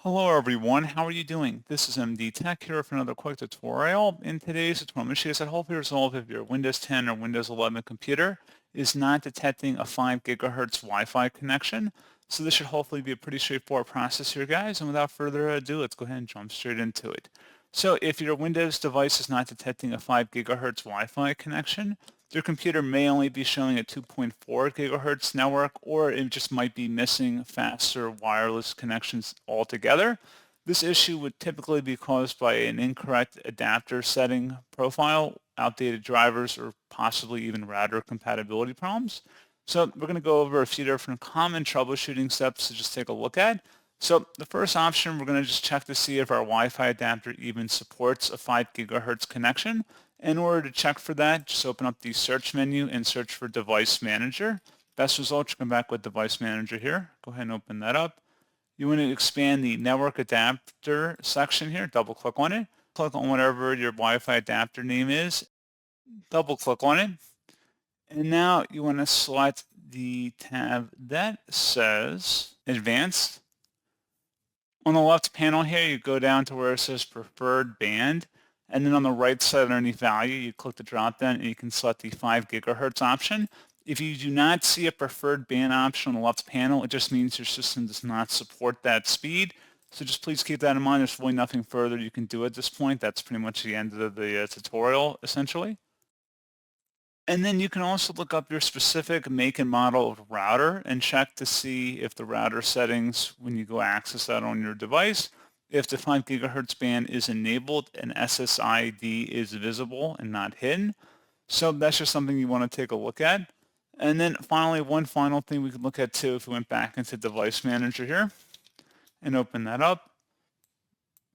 Hello everyone, how are you doing? This is MD Tech here for another quick tutorial. In today's tutorial, I'm going to show you that hopefully resolve if your Windows 10 or Windows 11 computer is not detecting a 5 gigahertz Wi-Fi connection. So this should hopefully be a pretty straightforward process here, guys. And without further ado, let's go ahead and jump straight into it. So if your Windows device is not detecting a 5 gigahertz Wi-Fi connection, your computer may only be showing a 2.4 gigahertz network, or it just might be missing faster wireless connections altogether. This issue would typically be caused by an incorrect adapter setting profile, outdated drivers, or possibly even router compatibility problems. So we're going to go over a few different common troubleshooting steps to just take a look at. So the first option, we're going to just check to see if our Wi-Fi adapter even supports a 5 gigahertz connection. In order to check for that, just open up the search menu and search for Device Manager. Best result, you come back with Device Manager here. Go ahead and open that up. You want to expand the Network Adapter section here. Double click on it. Click on whatever your Wi-Fi adapter name is. Double click on it. And now you want to select the tab that says Advanced. On the left panel here, you go down to where it says Preferred Band. And then on the right side underneath value, you click the drop down and you can select the 5 gigahertz option. If you do not see a preferred band option on the left panel, it just means your system does not support that speed. So just please keep that in mind. There's really nothing further you can do at this point. That's pretty much the end of the tutorial, essentially. And then you can also look up your specific make and model of router and check to see if the router settings, when you go access that on your device, if the 5 gigahertz band is enabled and SSID is visible and not hidden. So that's just something you want to take a look at. And then finally, one final thing we could look at too, if we went back into Device Manager here and open that up,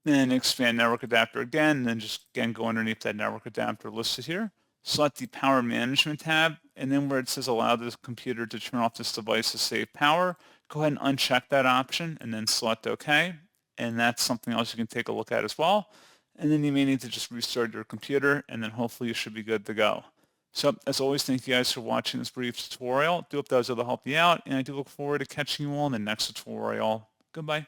then expand Network Adapter again, and then just again go underneath that Network Adapter listed here. Select the Power Management tab, and then where it says allow this computer to turn off this device to save power, go ahead and uncheck that option and then select OK. And that's something else you can take a look at as well. And then you may need to just restart your computer, and then hopefully you should be good to go. So as always, thank you guys for watching this brief tutorial. I do hope that was able to help you out, and I do look forward to catching you all in the next tutorial. Goodbye.